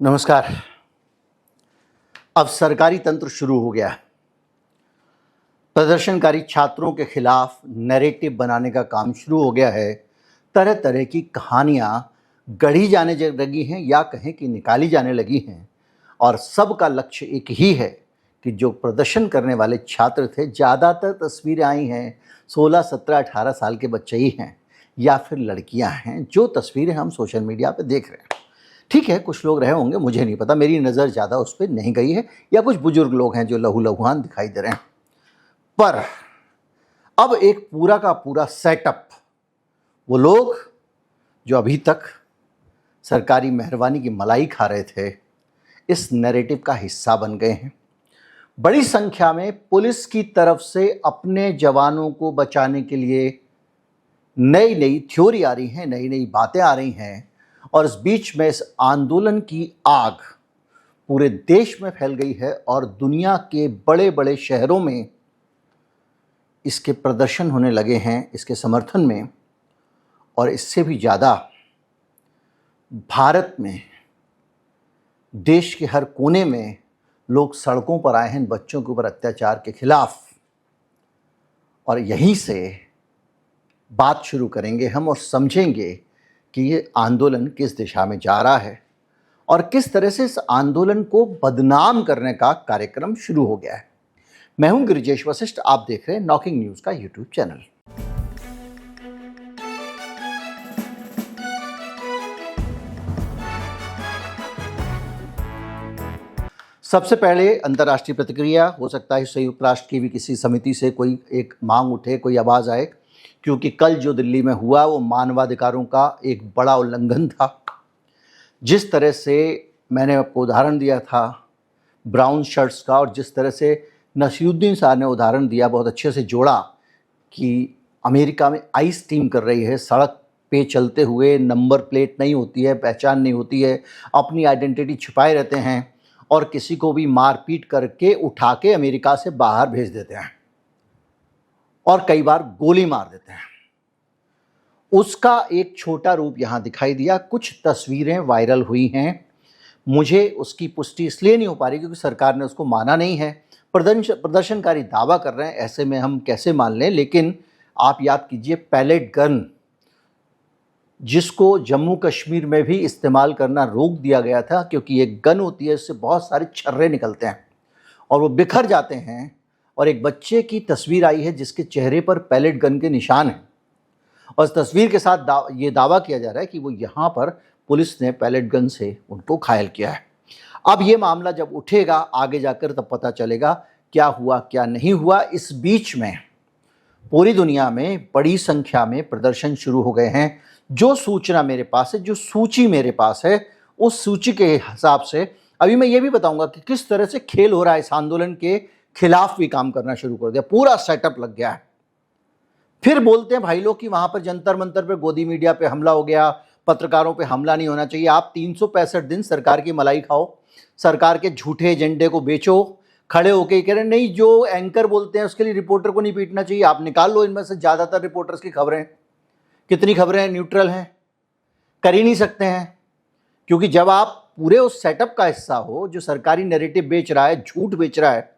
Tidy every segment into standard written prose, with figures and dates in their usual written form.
नमस्कार। अब सरकारी तंत्र शुरू हो गया है। प्रदर्शनकारी छात्रों के खिलाफ नैरेटिव बनाने का काम शुरू हो गया है। तरह तरह की कहानियां गढ़ी जाने लगी हैं या कहें कि निकाली जाने लगी हैं, और सबका लक्ष्य एक ही है कि जो प्रदर्शन करने वाले छात्र थे, ज़्यादातर तस्वीरें आई हैं 16, 17, 18 साल के बच्चे ही हैं या फिर लड़कियां हैं, जो तस्वीरें हम सोशल मीडिया पे देख रहे हैं। ठीक है, कुछ लोग रहे होंगे, मुझे नहीं पता, मेरी नज़र ज़्यादा उस पर नहीं गई है, या कुछ बुजुर्ग लोग हैं जो लहू लहुआन दिखाई दे रहे हैं। पर अब एक पूरा का पूरा सेटअप, वो लोग जो अभी तक सरकारी मेहरबानी की मलाई खा रहे थे, इस नैरेटिव का हिस्सा बन गए हैं। बड़ी संख्या में पुलिस की तरफ से अपने जवानों को बचाने के लिए नई नई थ्योरी आ रही हैं, नई नई बातें आ रही हैं, और इस बीच में इस आंदोलन की आग पूरे देश में फैल गई है और दुनिया के बड़े बड़े शहरों में इसके प्रदर्शन होने लगे हैं इसके समर्थन में। और इससे भी ज़्यादा भारत में देश के हर कोने में लोग सड़कों पर आए हैं बच्चों के ऊपर अत्याचार के खिलाफ। और यहीं से बात शुरू करेंगे हम और समझेंगे कि ये आंदोलन किस दिशा में जा रहा है और किस तरह से इस आंदोलन को बदनाम करने का कार्यक्रम शुरू हो गया है। मैं हूं गिरिजेश वशिष्ठ, आप देख रहे हैं नॉकिंग न्यूज़ का यूट्यूब चैनल। सबसे पहले अंतर्राष्ट्रीय प्रतिक्रिया, हो सकता है संयुक्त राष्ट्र की भी किसी समिति से कोई एक मांग उठे, कोई आवाज़ आए, क्योंकि कल जो दिल्ली में हुआ वो मानवाधिकारों का एक बड़ा उल्लंघन था। जिस तरह से मैंने आपको उदाहरण दिया था ब्राउन शर्ट्स का, और जिस तरह से नसीरुद्दीन साहब ने उदाहरण दिया, बहुत अच्छे से जोड़ा कि अमेरिका में आइस टीम कर रही है, सड़क पे चलते हुए नंबर प्लेट नहीं होती है, पहचान नहीं होती है, अपनी आइडेंटिटी छुपाए रहते हैं और किसी को भी मारपीट करके उठा के अमेरिका से बाहर भेज देते हैं और कई बार गोली मार देते हैं। उसका एक छोटा रूप यहाँ दिखाई दिया। कुछ तस्वीरें वायरल हुई हैं, मुझे उसकी पुष्टि इसलिए नहीं हो पा रही क्योंकि सरकार ने उसको माना नहीं है। प्रदर्शनकारी दावा कर रहे हैं, ऐसे में हम कैसे मान लें। लेकिन आप याद कीजिए, पैलेट गन जिसको जम्मू कश्मीर में भी इस्तेमाल करना रोक दिया गया था, क्योंकि एक गन होती है, इससे बहुत सारे छर्रे निकलते हैं और वो बिखर जाते हैं। और एक बच्चे की तस्वीर आई है जिसके चेहरे पर पैलेट गन के निशान हैं, और इस तस्वीर के साथ ये दावा किया जा रहा है कि वो यहाँ पर पुलिस ने पैलेट गन से उनको घायल किया है। अब ये मामला जब उठेगा आगे जाकर तब पता चलेगा क्या हुआ क्या नहीं हुआ। इस बीच में पूरी दुनिया में बड़ी संख्या में प्रदर्शन शुरू हो गए हैं। जो सूचना मेरे पास है, जो सूची मेरे पास है, उस सूची के हिसाब से अभी मैं ये भी बताऊंगा कि किस तरह से खेल हो रहा है। इस आंदोलन के खिलाफ भी काम करना शुरू कर दिया, पूरा सेटअप लग गया है। फिर बोलते हैं भाई लोग कि वहां पर जंतर मंतर पे गोदी मीडिया पे हमला हो गया, पत्रकारों पे हमला नहीं होना चाहिए। आप 365 दिन सरकार की मलाई खाओ, सरकार के झूठे एजेंडे को बेचो, खड़े होके कह रहे नहीं जो एंकर बोलते हैं उसके लिए रिपोर्टर को नहीं पीटना चाहिए। आप निकाल लो इनमें से ज़्यादातर रिपोर्टर्स की खबरें, कितनी खबरें न्यूट्रल हैं, कर ही नहीं सकते हैं। क्योंकि जब आप पूरे उस सेटअप का हिस्सा हो जो सरकारी नैरेटिव बेच रहा है, झूठ बेच रहा है,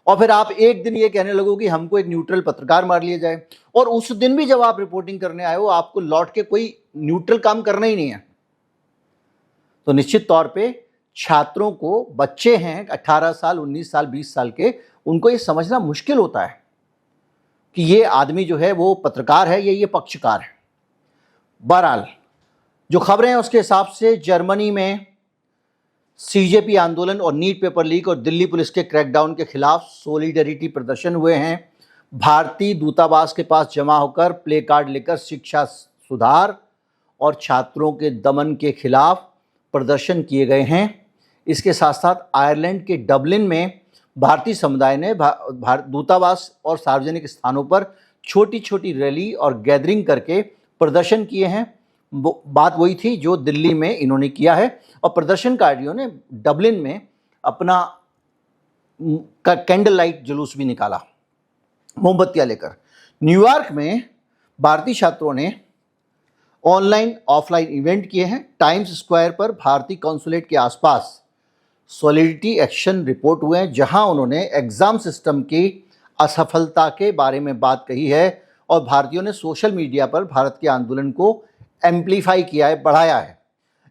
और फिर आप एक दिन ये कहने लगो कि हमको एक न्यूट्रल पत्रकार मार लिया जाए, और उस दिन भी जब आप रिपोर्टिंग करने आए हो आपको लौट के कोई न्यूट्रल काम करना ही नहीं है, तो निश्चित तौर पे छात्रों को, बच्चे हैं 18 साल, 19 साल, 20 साल के, उनको ये समझना मुश्किल होता है कि ये आदमी जो है वो पत्रकार है या ये पक्षकार है। बहरहाल जो खबरें हैं उसके हिसाब से जर्मनी में सीजेपी आंदोलन और नीट पेपर लीक और दिल्ली पुलिस के क्रैकडाउन के खिलाफ सोलिडरिटी प्रदर्शन हुए हैं। भारतीय दूतावास के पास जमा होकर प्ले कार्ड लेकर शिक्षा सुधार और छात्रों के दमन के खिलाफ प्रदर्शन किए गए हैं। इसके साथ साथ आयरलैंड के डबलिन में भारतीय समुदाय ने दूतावास और सार्वजनिक स्थानों पर छोटी छोटी रैली और गैदरिंग करके प्रदर्शन किए हैं। बात वही थी जो दिल्ली में इन्होंने किया है, और प्रदर्शनकारियों ने डबलिन में अपना कैंडल लाइट जुलूस भी निकाला, मोमबत्तियां लेकर। न्यूयॉर्क में भारतीय छात्रों ने ऑनलाइन ऑफलाइन इवेंट किए हैं। टाइम्स स्क्वायर पर भारतीय कॉन्सुलेट के आसपास सॉलिडिटी एक्शन रिपोर्ट हुए हैं, जहां उन्होंने एग्जाम सिस्टम की असफलता के बारे में बात कही है और भारतीयों ने सोशल मीडिया पर भारत के आंदोलन को एम्पलीफाई किया है, बढ़ाया है।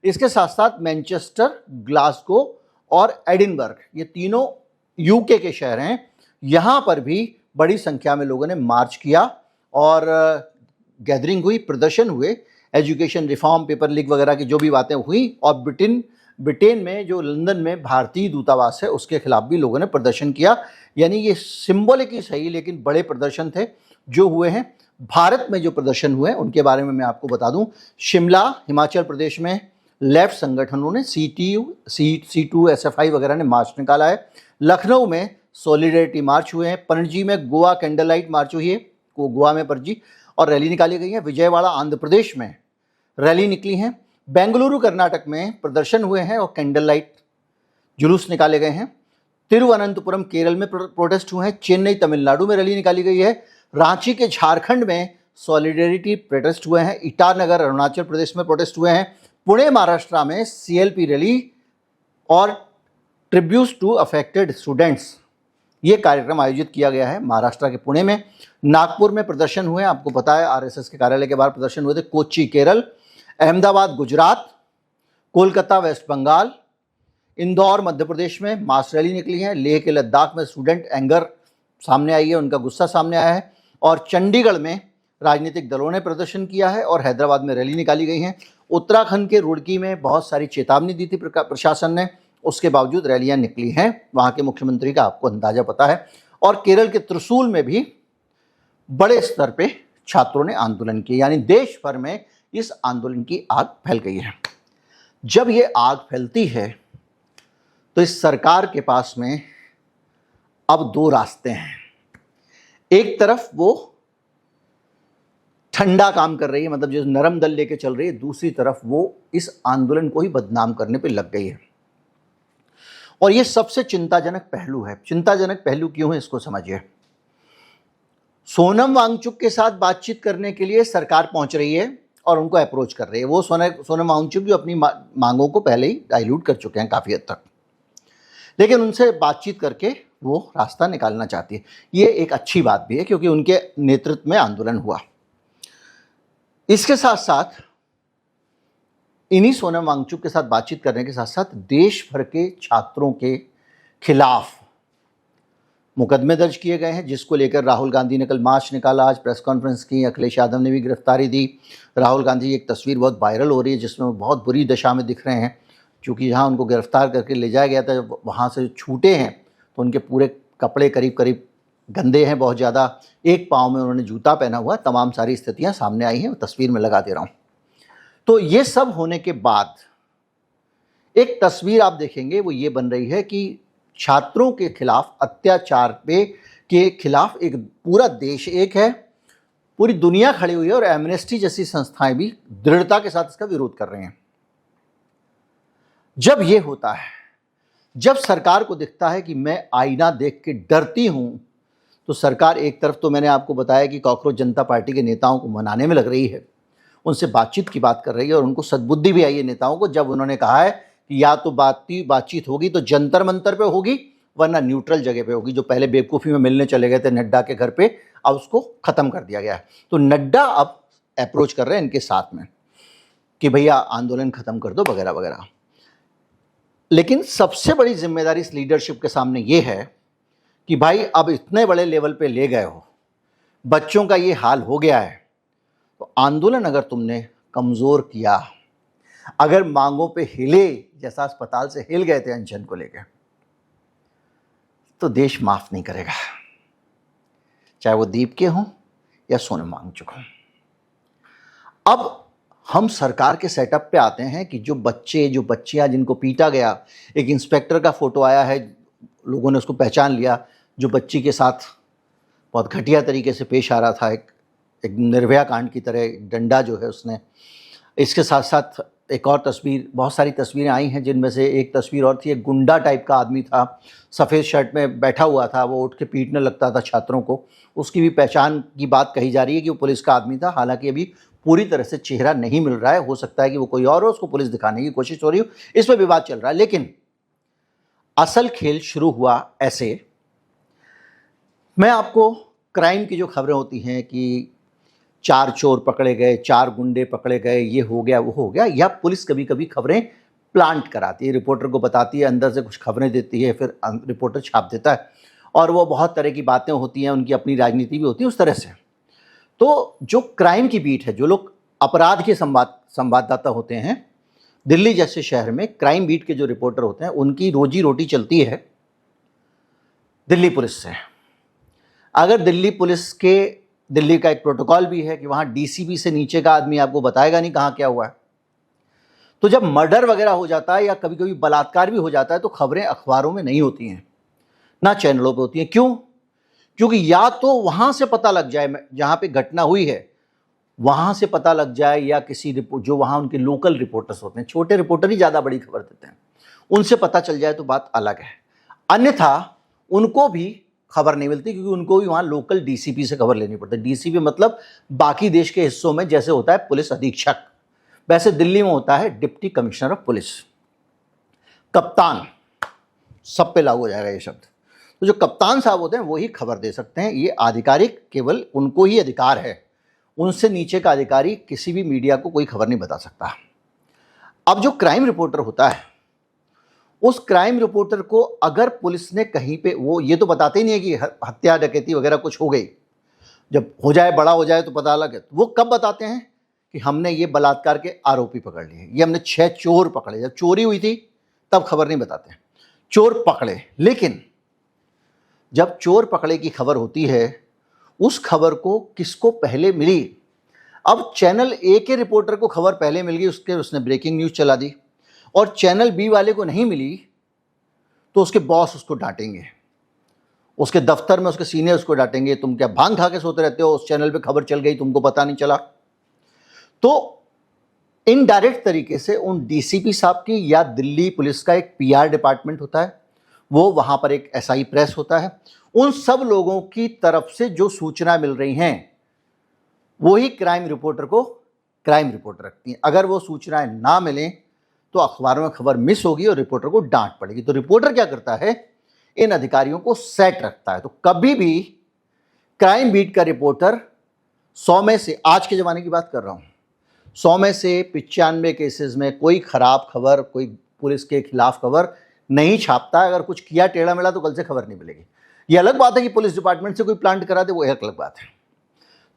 इसके साथ साथ मैनचेस्टर, ग्लासगो और एडिनबर्ग, ये तीनों यूके के शहर हैं, यहाँ पर भी बड़ी संख्या में लोगों ने मार्च किया और गैदरिंग हुई, प्रदर्शन हुए। एजुकेशन रिफॉर्म, पेपर लीक वगैरह की जो भी बातें हुई, और ब्रिटेन में जो लंदन में भारतीय दूतावास है उसके खिलाफ भी लोगों ने प्रदर्शन किया। यानी ये सिंबॉलिक ही सही लेकिन बड़े प्रदर्शन थे जो हुए हैं। भारत में जो प्रदर्शन हुए उनके बारे में मैं आपको बता दूं। शिमला, हिमाचल प्रदेश में लेफ्ट संगठनों ने C2SFI वगैरह ने मार्च निकाला है। लखनऊ में सॉलिडेरिटी मार्च हुए हैं। पणजी में गोवा कैंडल लाइट मार्च हुई है, गोवा में पणजी, और रैली निकाली गई है। विजयवाड़ा आंध्र प्रदेश में रैली निकली है। बेंगलुरु कर्नाटक में प्रदर्शन हुए हैं और कैंडल लाइट जुलूस निकाले गए हैं। तिरुवनंतपुरम केरल में प्रोटेस्ट हुए हैं। चेन्नई तमिलनाडु में रैली निकाली गई है। रांची के झारखंड में सॉलिडेरिटी प्रोटेस्ट हुए हैं। ईटानगर अरुणाचल प्रदेश में प्रोटेस्ट हुए हैं। पुणे महाराष्ट्र में CLP रैली और ट्रिब्यूट टू अफेक्टेड स्टूडेंट्स, ये कार्यक्रम आयोजित किया गया है महाराष्ट्र के पुणे में। नागपुर में प्रदर्शन हुए, आपको पता है RSS के कार्यालय के बाहर प्रदर्शन हुए थे। कोच्चि केरल, अहमदाबाद गुजरात, कोलकाता वेस्ट बंगाल, इंदौर मध्य प्रदेश में मास रैली निकली है। लेह के लद्दाख में स्टूडेंट एंगर सामने आई है, उनका गुस्सा सामने आया है। और चंडीगढ़ में राजनीतिक दलों ने प्रदर्शन किया है और हैदराबाद में रैली निकाली गई है। उत्तराखंड के रुड़की में बहुत सारी चेतावनी दी थी प्रशासन ने, उसके बावजूद रैलियां निकली हैं। वहाँ के मुख्यमंत्री का आपको अंदाजा पता है। और केरल के त्रिशूल में भी बड़े स्तर पे छात्रों ने आंदोलन किया, यानी देश भर में इस आंदोलन की आग फैल गई है। जब ये आग फैलती है तो इस सरकार के पास में अब दो रास्ते हैं। एक तरफ वो ठंडा काम कर रही है, मतलब जो नरम दल लेके चल रही है, दूसरी तरफ वो इस आंदोलन को ही बदनाम करने पे लग गई है। और ये सबसे चिंताजनक पहलू है। चिंताजनक पहलू क्यों है इसको समझिए। सोनम वांगचुक के साथ बातचीत करने के लिए सरकार पहुंच रही है और उनको अप्रोच कर रही है। वो सोनम वांगचुक जो अपनी मांगों को पहले ही डाइल्यूट कर चुके हैं काफ़ी हद तक, लेकिन उनसे बातचीत करके वो रास्ता निकालना चाहती है। ये एक अच्छी बात भी है क्योंकि उनके नेतृत्व में आंदोलन हुआ। इसके साथ साथ इन्हीं सोनम वांगचुक के साथ बातचीत करने के साथ साथ देश भर के छात्रों के खिलाफ मुकदमे दर्ज किए गए हैं, जिसको लेकर राहुल गांधी ने कल मार्च निकाला, आज प्रेस कॉन्फ्रेंस की। अखिलेश यादव ने भी गिरफ्तारी दी। राहुल गांधी की एक तस्वीर बहुत वायरल हो रही है जिसमें वो बहुत बुरी दशा में दिख रहे हैं, क्योंकि जहाँ उनको गिरफ्तार करके ले जाया गया था, वहाँ से छूटे हैं तो उनके पूरे कपड़े करीब करीब गंदे हैं बहुत ज़्यादा। एक पाँव में उन्होंने जूता पहना हुआ। तमाम सारी स्थितियाँ सामने आई हैं, तस्वीर में लगा दे रहा हूँ। तो ये सब होने के बाद एक तस्वीर आप देखेंगे वो ये बन रही है कि छात्रों के खिलाफ अत्याचार के खिलाफ एक पूरा देश एक है, पूरी दुनिया खड़ी हुई है और एमनेस्टी जैसी संस्थाएं भी दृढ़ता के साथ इसका विरोध कर रहे हैं। जब ये होता है, जब सरकार को दिखता है कि मैं आईना देख के डरती हूं, तो सरकार एक तरफ तो मैंने आपको बताया कि कॉकरोच जनता पार्टी के नेताओं को मनाने में लग रही है, उनसे बातचीत की बात कर रही है और उनको सद्बुद्धि भी आई है नेताओं को, जब उन्होंने कहा है कि या तो बातचीत होगी तो जंतर मंतर पे होगी वरना न्यूट्रल जगह पे होगी। जो पहले बेवकूफ़ी में मिलने चले गए थे नड्डा के घर पे, अब उसको ख़त्म कर दिया गया है। तो नड्डा अब अप्रोच कर रहे हैं इनके साथ में कि भैया आंदोलन ख़त्म कर दो वगैरह वगैरह। लेकिन सबसे बड़ी जिम्मेदारी इस लीडरशिप के सामने ये है कि भाई अब इतने बड़े लेवल पे ले गए हो, बच्चों का ये हाल हो गया है, तो आंदोलन अगर तुमने कमज़ोर किया, अगर मांगों पे हिले जैसा अस्पताल से हिल गए थे अनशन को लेकर, तो देश माफ नहीं करेगा, चाहे वो दीप के हों या सोनम वांगचुक हों। अब हम सरकार के सेटअप पे आते हैं कि जो बच्चियां जिनको पीटा गया, एक इंस्पेक्टर का फोटो आया है, लोगों ने उसको पहचान लिया, जो बच्ची के साथ बहुत घटिया तरीके से पेश आ रहा था, एक निर्भया कांड की तरह डंडा जो है उसने। इसके साथ साथ एक और तस्वीर, बहुत सारी तस्वीरें आई हैं जिनमें से एक तस्वीर और थी, एक गुंडा टाइप का आदमी था, सफ़ेद शर्ट में बैठा हुआ था, वो उठ के पीटने लगता था छात्रों को। उसकी भी पहचान की बात कही जा रही है कि वो पुलिस का आदमी था, हालांकि अभी पूरी तरह से चेहरा नहीं मिल रहा है। हो सकता है कि वो कोई और हो, उसको पुलिस दिखाने की कोशिश हो रही हो, इस पर विवाद चल रहा है। लेकिन असल खेल शुरू हुआ ऐसे। मैं आपको क्राइम की जो खबरें होती हैं कि 4 चोर पकड़े गए, 4 गुंडे पकड़े गए, ये हो गया, वो हो गया, या पुलिस कभी कभी खबरें प्लांट कराती है, रिपोर्टर को बताती है, अंदर से कुछ खबरें देती है, फिर रिपोर्टर छाप देता है, और वो बहुत तरह की बातें होती हैं, उनकी अपनी राजनीति भी होती है उस तरह से। तो जो क्राइम की बीट है, जो लोग अपराध के संवाददाता होते हैं, दिल्ली जैसे शहर में क्राइम बीट के जो रिपोर्टर होते हैं, उनकी रोजी रोटी चलती है दिल्ली पुलिस से। अगर दिल्ली का एक प्रोटोकॉल भी है कि वहाँ डीसीपी से नीचे का आदमी आपको बताएगा नहीं कहाँ क्या हुआ है। तो जब मर्डर वगैरह हो जाता है या कभी कभी बलात्कार भी हो जाता है तो खबरें अखबारों में नहीं होती हैं, ना चैनलों पे होती हैं। क्यों? क्योंकि या तो वहाँ से पता लग जाए, जहाँ पे घटना हुई है वहाँ से पता लग जाए, या किसी जो वहाँ उनके लोकल रिपोर्टर्स होते हैं, छोटे रिपोर्टर ही ज़्यादा बड़ी खबर देते हैं, उनसे पता चल जाए तो बात अलग है। अन्यथा उनको भी खबर नहीं मिलती, क्योंकि उनको भी वहाँ लोकल डीसीपी से खबर लेनी पड़ती है। डीसीपी मतलब बाकी देश के हिस्सों में जैसे होता है पुलिस अधीक्षक, वैसे दिल्ली में होता है डिप्टी कमिश्नर ऑफ पुलिस, कप्तान, सब पे लागू हो जाएगा ये शब्द। तो जो कप्तान साहब होते हैं वही खबर दे सकते हैं, ये आधिकारिक केवल उनको ही अधिकार है, उनसे नीचे का अधिकारी किसी भी मीडिया को कोई खबर नहीं बता सकता। अब जो क्राइम रिपोर्टर होता है, उस क्राइम रिपोर्टर को अगर पुलिस ने कहीं पे, वो ये तो बताते ही नहीं है कि हत्या डकैती वगैरह कुछ हो गई, जब हो जाए बड़ा हो जाए तो पता अलग है। तो वो कब बताते हैं कि हमने ये बलात्कार के आरोपी पकड़ लिए, ये हमने 6 चोर पकड़े, जब चोरी हुई थी तब खबर नहीं बताते, चोर पकड़े। लेकिन जब चोर पकड़े की खबर होती है, उस खबर को किसको पहले मिली? अब चैनल ए के रिपोर्टर को खबर पहले मिल गई, उसने ब्रेकिंग न्यूज़ चला दी, और चैनल बी वाले को नहीं मिली तो उसके बॉस उसको डांटेंगे, उसके दफ्तर में उसके सीनियर उसको डांटेंगे, तुम क्या भांग खा के सोते रहते हो, उस चैनल पे खबर चल गई तुमको पता नहीं चला। तो इनडायरेक्ट तरीके से उन डीसीपी साहब की, या दिल्ली पुलिस का एक पीआर डिपार्टमेंट होता है, वो वहाँ पर एक एसआई प्रेस होता है, उन सब लोगों की तरफ से जो सूचना मिल रही हैं वही क्राइम रिपोर्टर को क्राइम रिपोर्टर रखती हैं। अगर वो सूचनाएं ना मिलें तो अखबारों में खबर मिस होगी और रिपोर्टर को डांट पड़ेगी। तो रिपोर्टर क्या करता है, इन अधिकारियों को सेट रखता है। तो कभी भी क्राइम बीट का रिपोर्टर 100 में से, आज के ज़माने की बात कर रहा हूँ, 100 में से 95 केसेस में कोई ख़राब खबर, कोई पुलिस के खिलाफ खबर नहीं छापता। अगर कुछ किया टेढ़ा मेढ़ा तो कल से खबर नहीं मिलेगी। ये अलग बात है कि पुलिस डिपार्टमेंट से कोई प्लांट करा दे, वो एक अलग बात है।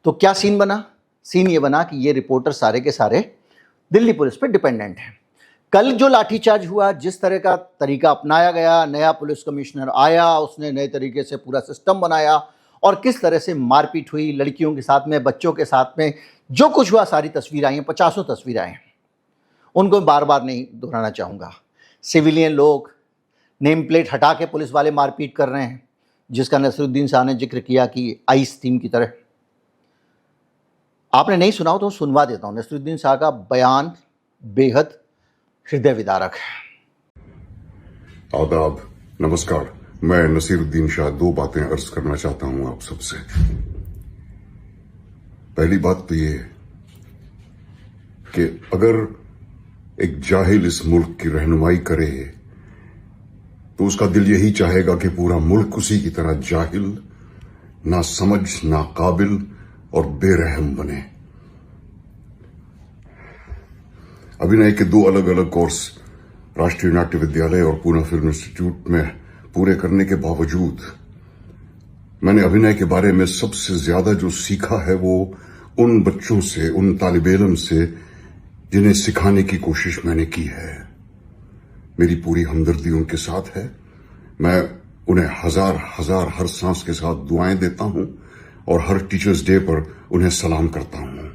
तो क्या सीन बना? सीन ये बना कि ये रिपोर्टर सारे के सारे दिल्ली पुलिस पे डिपेंडेंट हैं। कल जो लाठीचार्ज हुआ, जिस तरह का तरीका अपनाया गया, नया पुलिस कमिश्नर आया, उसने नए तरीके से पूरा सिस्टम बनाया, और किस तरह से मारपीट हुई लड़कियों के साथ में, बच्चों के साथ में, जो कुछ हुआ सारी तस्वीरें आई हैं, 50 तस्वीरें आई हैं, उनको बार बार नहीं दोहराना चाहूँगा। सिविलियन लोग, नेम प्लेट हटा के पुलिस वाले मारपीट कर रहे हैं, जिसका नसरुद्दीन शाह ने जिक्र किया कि आइस थीम की तरह। आपने नहीं सुना हो तो सुनवा देता हूँ। नसरुद्दीन शाह का बयान बेहद हृदय विदारक है। आदाब, नमस्कार। मैं नसीरुद्दीन शाह 2 बातें अर्ज करना चाहता हूं आप सबसे। पहली बात तो ये कि अगर एक जाहिल इस मुल्क की रहनुमाई करे तो उसका दिल यही चाहेगा कि पूरा मुल्क उसी की तरह जाहिल, ना समझ, ना काबिल और बेरहम बने। अभिनय के 2 अलग अलग कोर्स राष्ट्रीय नाट्य विद्यालय और पूना फिल्म इंस्टीट्यूट में पूरे करने के बावजूद मैंने अभिनय के बारे में सबसे ज्यादा जो सीखा है वो उन बच्चों से, उन तालिब इल्म से जिन्हें सिखाने की कोशिश मैंने की है। मेरी पूरी हमदर्दी उनके साथ है। मैं उन्हें हजार हर सांस के साथ दुआएं देता हूं और हर टीचर्स डे पर उन्हें सलाम करता हूं।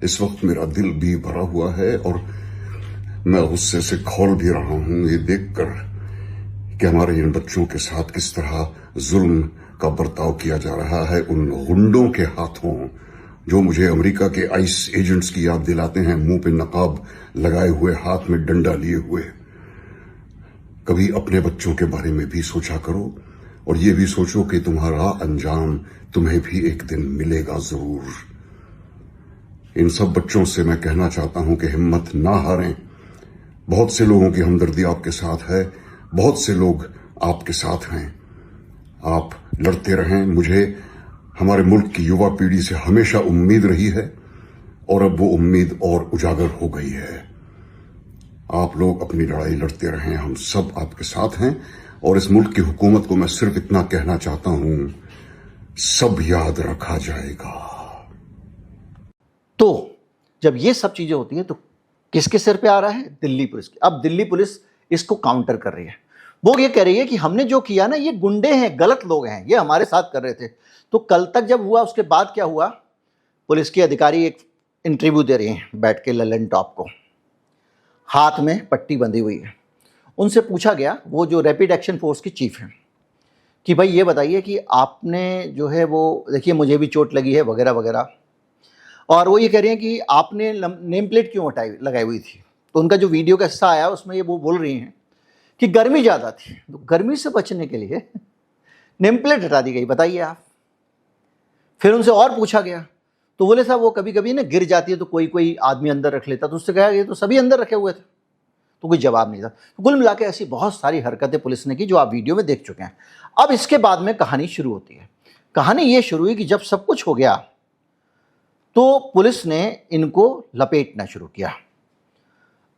इस वक्त मेरा दिल भी भरा हुआ है और मैं गुस्से से खौल भी रहा हूं ये देखकर कि हमारे इन बच्चों के साथ किस तरह जुल्म का बर्ताव किया जा रहा है उन गुंडों के हाथों, जो मुझे अमेरिका के आइस एजेंट्स की याद दिलाते हैं, मुंह पे नकाब लगाए हुए, हाथ में डंडा लिए हुए। कभी अपने बच्चों के बारे में भी सोचा करो और ये भी सोचो कि तुम्हारा अंजाम तुम्हें भी एक दिन मिलेगा जरूर। इन सब बच्चों से मैं कहना चाहता हूं कि हिम्मत ना हारें। बहुत से लोगों की हमदर्दी आपके साथ है, बहुत से लोग आपके साथ हैं। आप लड़ते रहें। मुझे हमारे मुल्क की युवा पीढ़ी से हमेशा उम्मीद रही है और अब वो उम्मीद और उजागर हो गई है। आप लोग अपनी लड़ाई लड़ते रहें, हम सब आपके साथ हैं। और इस मुल्क की हुकूमत को मैं सिर्फ इतना कहना चाहता हूं, सब याद रखा जाएगा। तो जब ये सब चीजें होती हैं तो किसके सिर पे आ रहा है? दिल्ली पुलिस की। अब दिल्ली पुलिस इसको काउंटर कर रही है। वो ये कह रही है कि हमने जो किया ना, ये गुंडे हैं, गलत लोग हैं, ये हमारे साथ कर रहे थे। तो कल तक जब हुआ, उसके बाद क्या हुआ? पुलिस की अधिकारी एक इंटरव्यू दे रही हैं बैठ के ललन टॉप को, हाथ में पट्टी बंधी हुई है। उनसे पूछा गया, वो जो रैपिड एक्शन फोर्स की चीफ हैं, कि भाई ये बताइए कि आपने जो है वो, देखिए मुझे भी चोट लगी है वगैरह वगैरह, और वो ये कह रही हैं कि आपने नेम प्लेट क्यों लगाई हुई थी? तो उनका जो वीडियो का हिस्सा आया उसमें ये वो बोल रही हैं कि गर्मी ज़्यादा थी, तो गर्मी से बचने के लिए नेम प्लेट हटा दी गई, बताइए आप। फिर उनसे और पूछा गया तो बोले साहब वो कभी कभी ना गिर जाती है तो कोई कोई आदमी अंदर रख लेता, तो उससे कहा ये तो सभी अंदर रखे हुए थे, तो कोई जवाब नहीं था। तो कुल मिला के ऐसी बहुत सारी हरकतें पुलिस ने की जो आप वीडियो में देख चुके हैं। अब इसके बाद में कहानी शुरू होती है। कहानी ये शुरू हुई कि जब सब कुछ हो गया तो पुलिस ने इनको लपेटना शुरू किया,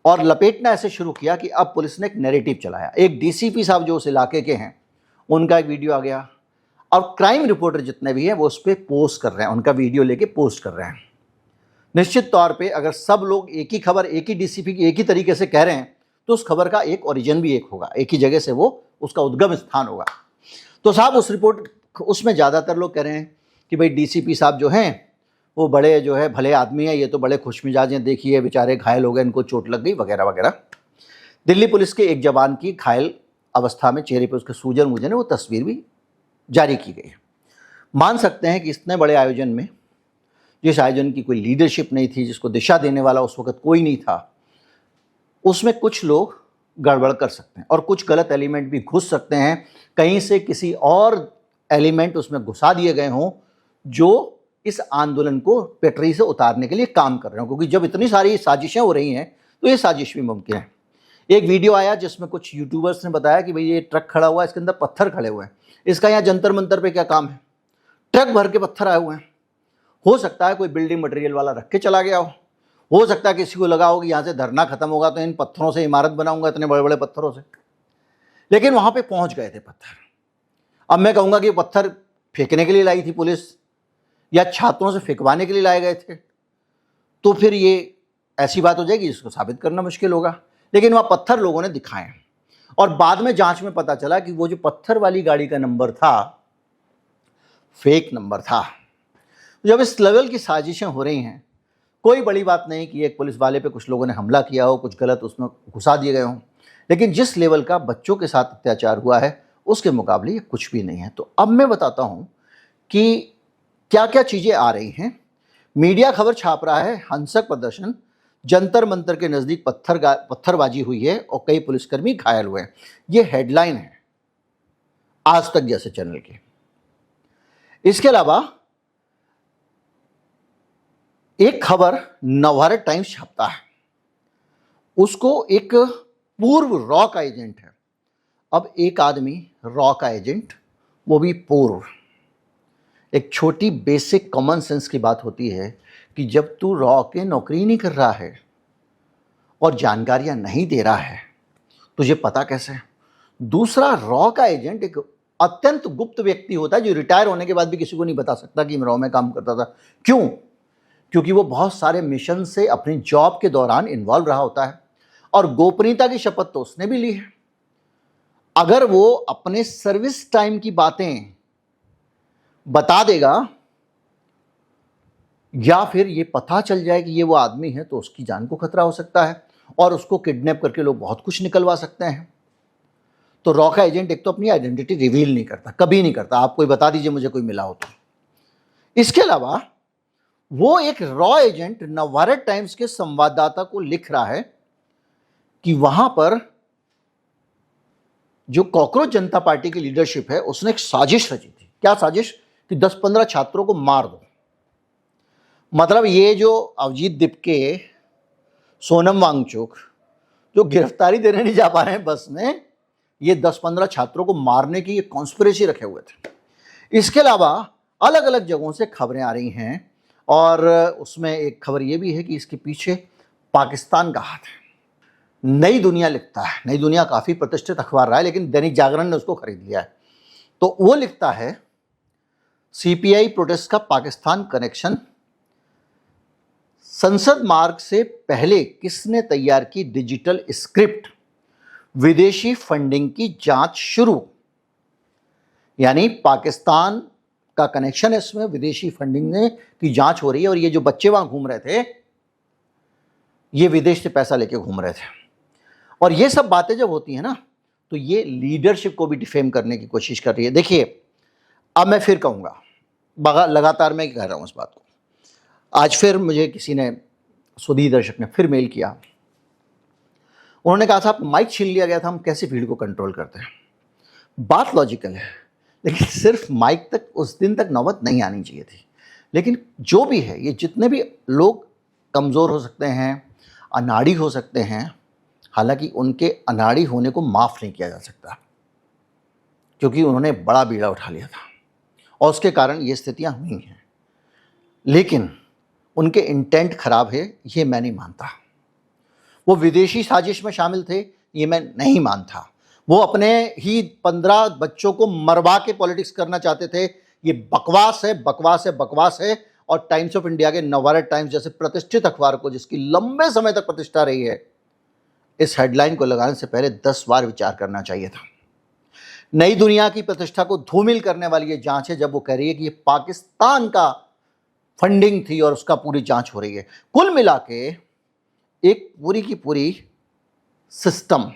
और लपेटना ऐसे शुरू किया कि अब पुलिस ने एक नैरेटिव चलाया। एक डीसीपी साहब जो उस इलाके के हैं, उनका एक वीडियो आ गया, और क्राइम रिपोर्टर जितने भी हैं वो उस पर पोस्ट कर रहे हैं, उनका वीडियो लेके पोस्ट कर रहे हैं। निश्चित तौर पे अगर सब लोग एक ही खबर एक ही डीसीपी की एक ही तरीके से कह रहे हैं तो उस खबर का एक ओरिजिन भी एक होगा, एक ही जगह से वो उसका उद्गम स्थान होगा। तो साहब उस रिपोर्ट उसमें ज़्यादातर लोग कह रहे हैं कि भाई डीसीपी साहब जो हैं वो बड़े जो है भले आदमी हैं, ये तो बड़े खुशमिजाज हैं, देखिए बेचारे घायल हो गए, इनको चोट लग गई वगैरह वगैरह। दिल्ली पुलिस के एक जवान की घायल अवस्था में चेहरे पर उसके सूजन वूजन है, वो तस्वीर भी जारी की गई है। मान सकते हैं कि इतने बड़े आयोजन में, जिस आयोजन की कोई लीडरशिप नहीं थी, जिसको दिशा देने वाला उस वक्त कोई नहीं था, उसमें कुछ लोग गड़बड़ कर सकते हैं और कुछ गलत एलिमेंट भी घुस सकते हैं। कहीं से किसी और एलिमेंट उसमें घुसा दिए गए हों जो इस आंदोलन को पटरी से उतारने के लिए काम कर रहे हो, क्योंकि जब इतनी सारी साजिशें हो रही हैं तो ये साजिश भी मुमकिन है। एक वीडियो आया जिसमें कुछ यूट्यूबर्स ने बताया कि भाई ये ट्रक खड़ा हुआ है, इसके अंदर पत्थर खड़े हुए हैं, इसका यहाँ जंतर मंतर पे क्या काम है? ट्रक भर के पत्थर आए हुए हैं। हो सकता है कोई बिल्डिंग मटेरियल वाला रख के चला गया हो सकता है किसी को लगा हो कि यहाँ से धरना खत्म होगा तो इन पत्थरों से इमारत बनाऊंगा, इतने बड़े बड़े पत्थरों से। लेकिन वहां पे पहुंच गए थे पत्थर। अब मैं कहूंगा कि पत्थर फेंकने के लिए लाई थी पुलिस या छात्रों से फेंकवाने के लिए लाए गए थे, तो फिर ये ऐसी बात हो जाएगी जिसको साबित करना मुश्किल होगा। लेकिन वहाँ पत्थर लोगों ने दिखाए और बाद में जांच में पता चला कि वो जो पत्थर वाली गाड़ी का नंबर था फेक नंबर था। जब इस लेवल की साजिशें हो रही हैं, कोई बड़ी बात नहीं कि एक पुलिस वाले पे कुछ लोगों ने हमला किया हो, कुछ गलत उसमें घुसा दिए गए हों, लेकिन जिस लेवल का बच्चों के साथ अत्याचार हुआ है उसके मुकाबले ये कुछ भी नहीं है। तो अब मैं बताता हूं कि क्या क्या चीज़ें आ रही हैं। मीडिया खबर छाप रहा है हिंसक प्रदर्शन, जंतर मंतर के नज़दीक पत्थरबाजी हुई है और कई पुलिसकर्मी घायल हुए हैं। ये हेडलाइन है आज तक जैसे चैनल की। इसके अलावा एक खबर नवभारत टाइम्स छापता है, उसको एक पूर्व रॉ का एजेंट है। अब एक आदमी रॉ का एजेंट, वो भी पूर्व। एक छोटी बेसिक कॉमन सेंस की बात होती है कि जब तू रॉ के नौकरी नहीं कर रहा है और जानकारियां नहीं दे रहा है, तुझे पता कैसे? दूसरा रॉ का एजेंट एक अत्यंत गुप्त व्यक्ति होता है जो रिटायर होने के बाद भी किसी को नहीं बता सकता कि मैं रॉ में काम करता था। क्यों? क्योंकि वो बहुत सारे मिशन से अपनी जॉब के दौरान इन्वॉल्व रहा होता है और गोपनीयता की शपथ तो उसने भी ली है। अगर वो अपने सर्विस टाइम की बातें बता देगा या फिर ये पता चल जाए कि ये वो आदमी है, तो उसकी जान को खतरा हो सकता है और उसको किडनैप करके लोग बहुत कुछ निकलवा सकते हैं। तो रॉ का एजेंट एक तो अपनी आइडेंटिटी रिवील नहीं करता, कभी नहीं करता। आप कोई बता दीजिए मुझे कोई मिला हो तो। इसके अलावा वो एक रॉ एजेंट नवभारत टाइम्स के संवाददाता को लिख रहा है कि वहां पर जो कॉकरोच जनता पार्टी की लीडरशिप है उसने एक साजिश रची थी। क्या साजिश? कि 10-15 छात्रों को मार दो। मतलब ये जो अवजीत दिपके, सोनम वांगचुक जो गिरफ्तारी देने नहीं जा पा रहे हैं बस में, ये 10-15 छात्रों को मारने की ये कॉन्स्पिरेसी रखे हुए थे। इसके अलावा अलग अलग जगहों से खबरें आ रही हैं और उसमें एक खबर ये भी है कि इसके पीछे पाकिस्तान का हाथ है। नई दुनिया लिखता है, नई दुनिया काफ़ी प्रतिष्ठित अखबार रहा है लेकिन दैनिक जागरण ने उसको खरीद लिया है। तो वो लिखता है सीपीआई प्रोटेस्ट का पाकिस्तान कनेक्शन, संसद मार्ग से पहले किसने तैयार की डिजिटल स्क्रिप्ट, विदेशी फंडिंग की जांच शुरू। यानी पाकिस्तान का कनेक्शन है इसमें, विदेशी फंडिंग की जांच हो रही है और ये जो बच्चे वहां घूम रहे थे ये विदेश से पैसा लेके घूम रहे थे। और ये सब बातें जब होती हैं ना तो ये लीडरशिप को भी डिफेम करने की कोशिश कर रही है। देखिए अब मैं फिर कहूँगा, लगातार मैं कह रहा हूँ इस बात को, आज फिर मुझे किसी ने, सुधी दर्शक ने फिर मेल किया, उन्होंने कहा था माइक छीन लिया गया था, हम कैसे भीड़ को कंट्रोल करते हैं। बात लॉजिकल है लेकिन सिर्फ माइक तक उस दिन तक नौबत नहीं आनी चाहिए थी। लेकिन जो भी है, ये जितने भी लोग कमज़ोर हो सकते हैं, अनाड़ी हो सकते हैं, हालांकि उनके अनाड़ी होने को माफ़ नहीं किया जा सकता क्योंकि उन्होंने बड़ा बीड़ा उठा लिया था और उसके कारण ये स्थितियां हुई हैं। लेकिन उनके इंटेंट खराब है ये मैं नहीं मानता। वो विदेशी साजिश में शामिल थे ये मैं नहीं मानता। वो अपने ही 15 बच्चों को मरवा के पॉलिटिक्स करना चाहते थे, ये बकवास है, बकवास है, बकवास है। और टाइम्स ऑफ इंडिया के नवभारत टाइम्स जैसे प्रतिष्ठित अखबार को, जिसकी लंबे समय तक प्रतिष्ठा रही है, इस हेडलाइन को लगाने से पहले 10 बार विचार करना चाहिए था। नई दुनिया की प्रतिष्ठा को धूमिल करने वाली ये जांच है जब वो कह रही है कि ये पाकिस्तान का फंडिंग थी और उसका पूरी जांच हो रही है। कुल मिला के एक पूरी की पूरी सिस्टम,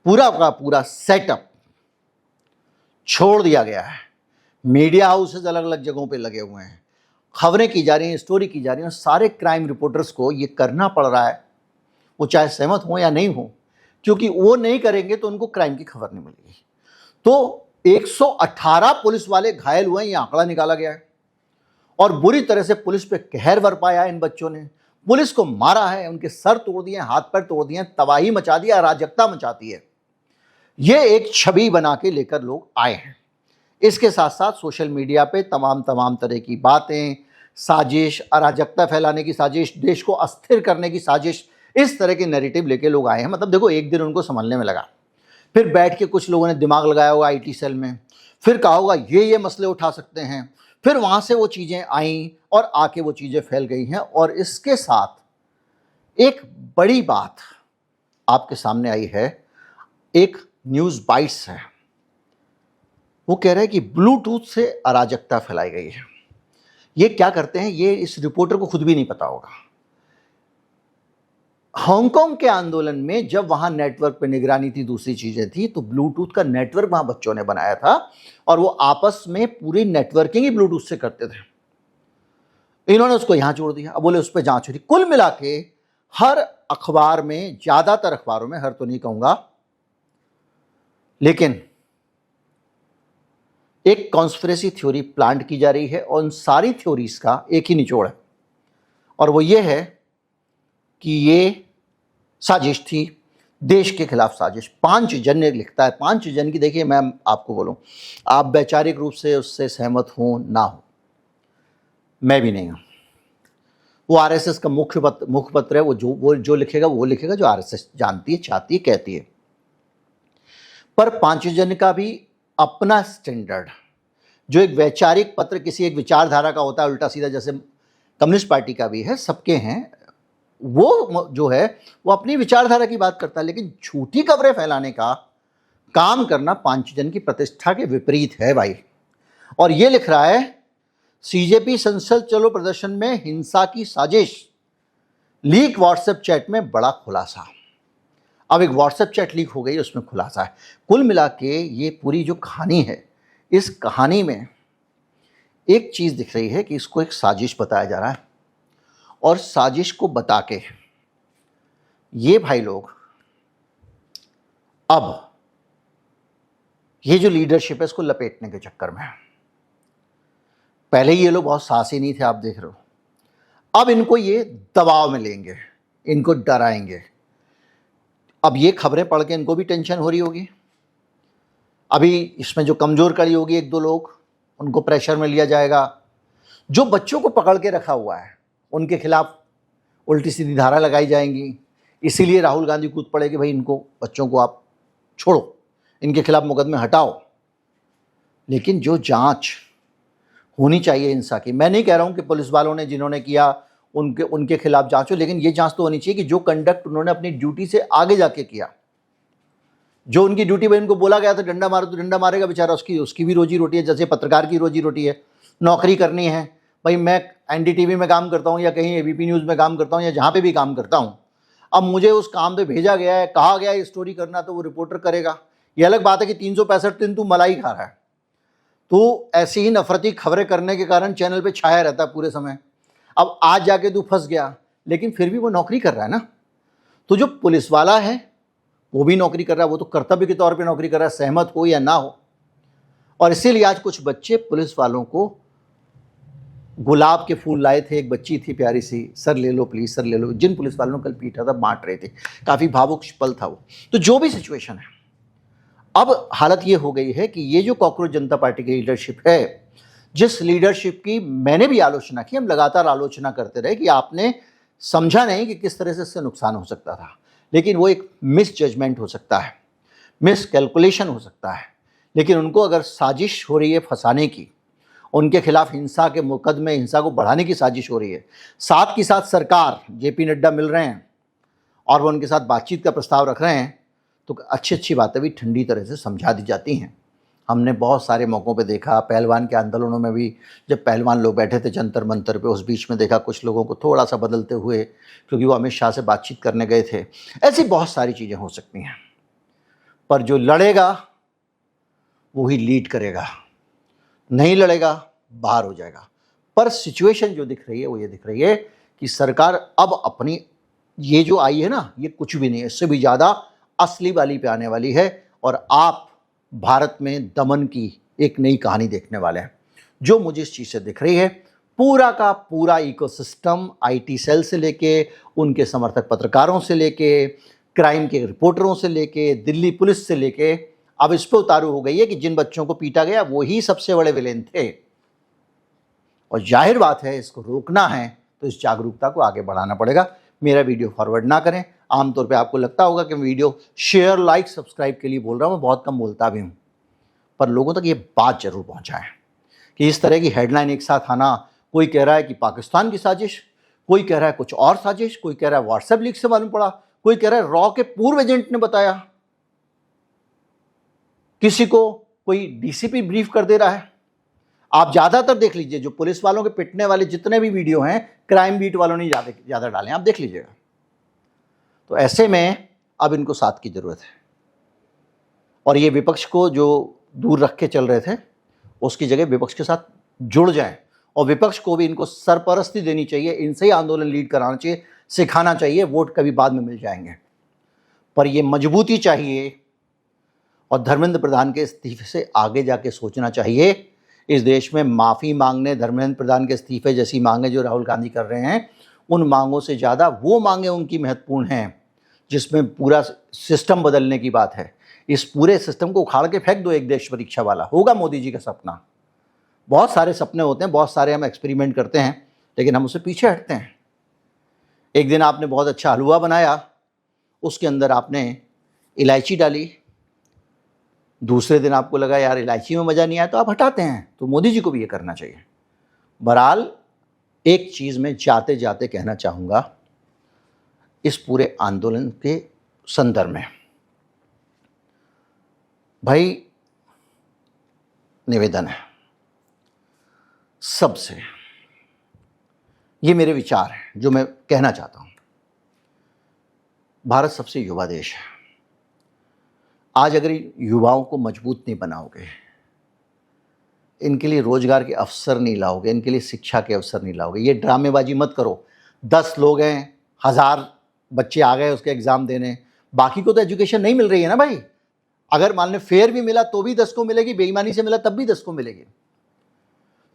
पूरा का पूरा सेटअप छोड़ दिया गया है। मीडिया हाउसेज अलग अलग जगहों पे लगे हुए हैं, खबरें की जा रही हैं, स्टोरी की जा रही हैं। सारे क्राइम रिपोर्टर्स को ये करना पड़ रहा है, वो चाहे सहमत हो या नहीं हो, क्योंकि वो नहीं करेंगे तो उनको क्राइम की खबर नहीं मिलेगी। तो 118 पुलिस वाले घायल हुए, ये आंकड़ा निकाला गया है और बुरी तरह से पुलिस पे कहर बरपाया इन बच्चों ने। पुलिस को मारा है, उनके सर तोड़ दिए, हाथ पैर तोड़ दिए, तबाही मचा दी, अराजकता मचाती है। ये एक छवि बना के लेकर लोग आए हैं। इसके साथ साथ सोशल मीडिया पे तमाम तरह की बातें, साजिश, अराजकता फैलाने की साजिश, देश को अस्थिर करने की साजिश, इस तरह के नैरेटिव लेके लोग आए हैं। मतलब देखो, एक दिन उनको संभलने में लगा, फिर बैठ के कुछ लोगों ने दिमाग लगाया होगा आईटी सेल में, फिर कहा होगा ये मसले उठा सकते हैं, फिर वहाँ से वो चीज़ें आईं और आके वो चीज़ें फैल गई हैं। और इसके साथ एक बड़ी बात आपके सामने आई है, एक न्यूज़ बाइट्स है, वो कह रहे हैं कि ब्लूटूथ से अराजकता फैलाई गई है। ये क्या करते हैं ये इस रिपोर्टर को खुद भी नहीं पता होगा। हांगकांग के आंदोलन में जब वहां नेटवर्क पे निगरानी थी, दूसरी चीजें थी, तो ब्लूटूथ का नेटवर्क वहां बच्चों ने बनाया था और वो आपस में पूरी नेटवर्किंग ही ब्लूटूथ से करते थे। इन्होंने उसको यहां जोड़ दिया, अब बोले उस पर जांच हो रही। कुल मिला के हर अखबार में, ज्यादातर अखबारों में, हर तो नहीं कहूंगा, लेकिन एक कॉन्स्पिरेसी थ्योरी प्लांट की जा रही है और उन सारी थ्योरीज का एक ही निचोड़ है और वो ये है कि ये साजिश थी, देश के खिलाफ साजिश। 5 जन ने लिखता है, 5 जन की, देखिए मैं आपको बोलूं, आप वैचारिक रूप से उससे सहमत हो ना हो, मैं भी नहीं हूं। वो आरएसएस का मुखपत्र है, वो जो लिखेगा वो लिखेगा जो आरएसएस जानती है, चाहती है, कहती है। पर 5 जन का भी अपना स्टैंडर्ड, जो एक वैचारिक पत्र किसी एक विचारधारा का होता है उल्टा सीधा, जैसे कम्युनिस्ट पार्टी का भी है, सबके हैं, वो जो है वो अपनी विचारधारा की बात करता है। लेकिन झूठी खबरें फैलाने का काम करना 5 जन की प्रतिष्ठा के विपरीत है भाई। और ये लिख रहा है सीजेपी संसद चलो प्रदर्शन में हिंसा की साजिश, लीक व्हाट्सएप चैट में बड़ा खुलासा। अब एक व्हाट्सएप चैट लीक हो गई, उसमें खुलासा है। कुल मिला के ये पूरी जो कहानी है, इस कहानी में एक चीज़ दिख रही है कि इसको एक साजिश बताया जा रहा है और साजिश को बता के ये भाई लोग अब ये जो लीडरशिप है इसको लपेटने के चक्कर में है। पहले ही ये लोग बहुत साहसी नहीं थे, आप देख रहे हो, अब इनको ये दबाव में लेंगे, इनको डराएंगे। अब ये खबरें पढ़ के इनको भी टेंशन हो रही होगी। अभी इसमें जो कमज़ोर कड़ी होगी, एक दो लोग, उनको प्रेशर में लिया जाएगा। जो बच्चों को पकड़ के रखा हुआ है उनके खिलाफ उल्टी सीधी धारा लगाई जाएंगी। इसीलिए राहुल गांधी कूद पड़े कि भाई इनको, बच्चों को आप छोड़ो, इनके खिलाफ मुकदमे हटाओ। लेकिन जो जांच होनी चाहिए हिंसा की, मैं नहीं कह रहा हूं कि पुलिस वालों ने जिन्होंने किया उनके खिलाफ जांच हो, लेकिन ये जांच तो होनी चाहिए कि जो कंडक्ट उन्होंने अपनी ड्यूटी से आगे जाके किया, जो उनकी ड्यूटी में इनको बोला गया था डंडा मारो तो डंडा मारेगा बेचारा, उसकी भी रोजी रोटी है, जैसे पत्रकार की रोजी रोटी है, नौकरी करनी है। भाई मैं एनडीटीवी में काम करता हूँ या कहीं एबीपी न्यूज़ में काम करता हूँ या जहाँ पे भी काम करता हूँ, अब मुझे उस काम पे भेजा गया है, कहा गया है स्टोरी करना, तो वो रिपोर्टर करेगा। ये अलग बात है कि 365 दिन तू मलाई खा रहा है, तो ऐसी ही नफरती खबरें करने के कारण चैनल पे छाया रहता है पूरे समय। अब आज जाके तू फंस गया, लेकिन फिर भी वो नौकरी कर रहा है ना। तो जो पुलिस वाला है वो भी नौकरी कर रहा है, वो तो कर्तव्य के तौर पे नौकरी कर रहा है, सहमत हो या ना हो। और इसीलिए आज कुछ बच्चे पुलिस वालों को गुलाब के फूल लाए थे। एक बच्ची थी प्यारी सी, सर ले लो प्लीज़, सर ले लो, जिन पुलिस वालों ने कल पीटा था, बांट रहे थे। काफ़ी भावुक पल था वो। तो जो भी सिचुएशन है, अब हालत ये हो गई है कि ये जो कॉकरोच जनता पार्टी की लीडरशिप है, जिस लीडरशिप की मैंने भी आलोचना की, हम लगातार आलोचना करते रहे कि आपने समझा नहीं कि किस तरह से इससे नुकसान हो सकता था, लेकिन वो एक मिस जजमेंट हो सकता है, मिस कैलकुलेशन हो सकता है। लेकिन उनको अगर साजिश हो रही है फंसाने की, उनके खिलाफ हिंसा के मुकदमे, हिंसा को बढ़ाने की साजिश हो रही है, साथ की साथ सरकार, जेपी नड्डा मिल रहे हैं और वो उनके साथ बातचीत का प्रस्ताव रख रहे हैं, तो अच्छी अच्छी बातें भी ठंडी तरह से समझा दी जाती हैं। हमने बहुत सारे मौक़ों पे देखा, पहलवान के आंदोलनों में भी जब पहलवान लोग बैठे थे जंतर मंतर पे, उस बीच में देखा कुछ लोगों को थोड़ा सा बदलते हुए, क्योंकि वो अमित शाह से बातचीत करने गए थे। ऐसी बहुत सारी चीज़ें हो सकती हैं, पर जो लड़ेगा वो ही लीड करेगा, नहीं लड़ेगा बाहर हो जाएगा। पर सिचुएशन जो दिख रही है वो ये दिख रही है कि सरकार अब अपनी, ये जो आई है ना, ये कुछ भी नहीं है, इससे भी ज़्यादा असली वाली पे आने वाली है। और आप भारत में दमन की एक नई कहानी देखने वाले हैं। जो मुझे इस चीज़ से दिख रही है, पूरा का पूरा इकोसिस्टम, आईटी सेल से लेके, उनके समर्थक पत्रकारों से लेके, क्राइम के रिपोर्टरों से लेके, दिल्ली पुलिस से लेके, अब इस पर उतारू हो गई है कि जिन बच्चों को पीटा गया वही सबसे बड़े विलेन थे। और जाहिर बात है, इसको रोकना है तो इस जागरूकता को आगे बढ़ाना पड़ेगा। मेरा वीडियो फॉरवर्ड ना करें। आमतौर पे आपको लगता होगा कि मैं वीडियो शेयर, लाइक, सब्सक्राइब के लिए बोल रहा हूँ, मैं बहुत कम बोलता भी हूँ, पर लोगों तक ये बात जरूर पहुँचाएं कि इस तरह की हेडलाइन एक साथ आना, कोई कह रहा है कि पाकिस्तान की साजिश, कोई कह रहा है कुछ और साजिश, कोई कह रहा है व्हाट्सएप लीक से मालूम पड़ा, कोई कह रहा है रॉ के पूर्व एजेंट ने बताया, किसी को कोई डीसीपी ब्रीफ कर दे रहा है। आप ज़्यादातर देख लीजिए, जो पुलिस वालों के पिटने वाले जितने भी वीडियो हैं, क्राइम बीट वालों ने ज़्यादा डाले, आप देख लीजिएगा। तो ऐसे में अब इनको साथ की ज़रूरत है, और ये विपक्ष को जो दूर रख के चल रहे थे, उसकी जगह विपक्ष के साथ जुड़ जाएं, और विपक्ष को भी इनको सरपरस्ती देनी चाहिए, इनसे ही आंदोलन लीड कराना चाहिए, सिखाना चाहिए। वोट कभी बाद में मिल जाएंगे, पर ये मजबूती चाहिए, और धर्मेंद्र प्रधान के इस्तीफे से आगे जाके सोचना चाहिए। इस देश में माफ़ी मांगने, धर्मेंद्र प्रधान के इस्तीफे जैसी मांगें जो राहुल गांधी कर रहे हैं, उन मांगों से ज़्यादा वो मांगें उनकी महत्वपूर्ण हैं जिसमें पूरा सिस्टम बदलने की बात है। इस पूरे सिस्टम को उखाड़ के फेंक दो, एक देश परीक्षा वाला होगा मोदी जी का सपना। बहुत सारे सपने होते हैं, बहुत सारे हम एक्सपेरिमेंट करते हैं, लेकिन हम उससे पीछे हटते हैं। एक दिन आपने बहुत अच्छा हलवा बनाया, उसके अंदर आपने इलायची डाली, दूसरे दिन आपको लगा यार इलायची में मज़ा नहीं आया, तो आप हटाते हैं। तो मोदी जी को भी ये करना चाहिए। बहरहाल एक चीज़ मैं जाते जाते कहना चाहूँगा इस पूरे आंदोलन के संदर्भ में, भाई निवेदन है सबसे, ये मेरे विचार हैं जो मैं कहना चाहता हूँ। भारत सबसे युवा देश है। आज अगर युवाओं को मजबूत नहीं बनाओगे, इनके लिए रोजगार के अवसर नहीं लाओगे, इनके लिए शिक्षा के अवसर नहीं लाओगे, ये ड्रामेबाजी मत करो। 10 लोग हैं, 1000 बच्चे आ गए उसके एग्ज़ाम देने, बाकी को तो एजुकेशन नहीं मिल रही है ना भाई। अगर मान लें फेयर भी मिला तो भी 10 को मिलेगी, बेईमानी से मिला तब भी 10 को मिलेगी।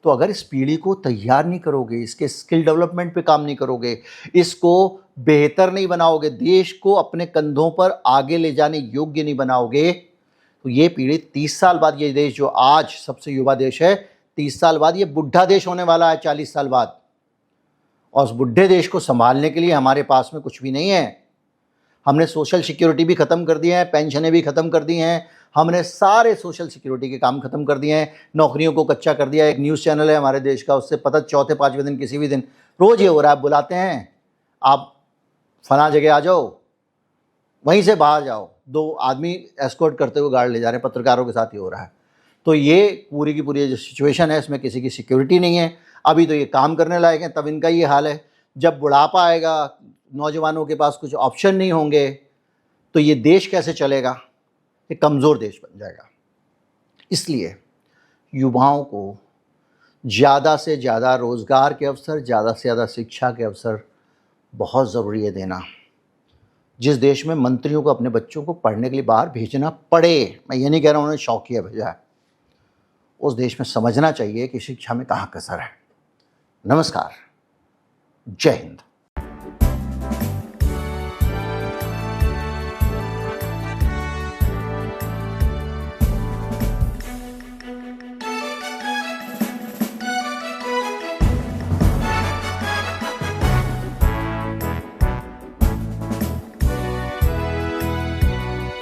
तो अगर इस पीढ़ी को तैयार नहीं करोगे, इसके स्किल डेवलपमेंट पे काम नहीं करोगे, इसको बेहतर नहीं बनाओगे, देश को अपने कंधों पर आगे ले जाने योग्य नहीं बनाओगे, तो ये पीढ़ी 30 साल बाद, ये देश जो आज सबसे युवा देश है, 30 साल बाद ये बुढ़ा देश होने वाला है, 40 साल बाद। और उस बुढ़े देश को संभालने के लिए हमारे पास में कुछ भी नहीं है। हमने सोशल सिक्योरिटी भी ख़त्म कर दिए हैं, पेंशनें भी ख़त्म कर दी हैं, हमने सारे सोशल सिक्योरिटी के काम ख़त्म कर दिए हैं, नौकरियों को कच्चा कर दिया है। एक न्यूज़ चैनल है हमारे देश का, उससे पता चौथे पाँचवें दिन किसी भी दिन रोज़ ये हो रहा है, बुलाते हैं आप फला जगह आ जाओ, वहीं से बाहर जाओ, 2 आदमी एस्कॉर्ट करते हुए गार्ड ले जा रहे हैं, पत्रकारों के साथ ही हो रहा है। तो ये पूरी की पूरी जो सिचुएशन है, इसमें किसी की सिक्योरिटी नहीं है। अभी तो ये काम करने लायक हैं, तब इनका ये हाल है। जब बुढ़ापा आएगा, नौजवानों के पास कुछ ऑप्शन नहीं होंगे, तो ये देश कैसे चलेगा? ये कमज़ोर देश बन जाएगा। इसलिए युवाओं को ज़्यादा से ज़्यादा रोज़गार के अवसर, ज़्यादा से ज़्यादा शिक्षा के अवसर बहुत ज़रूरी है देना। जिस देश में मंत्रियों को अपने बच्चों को पढ़ने के लिए बाहर भेजना पड़े, मैं ये नहीं कह रहा हूँ उन्होंने शौकिया भेजा है, उस देश में समझना चाहिए कि शिक्षा में कहाँ कसर है। नमस्कार, जय हिंद।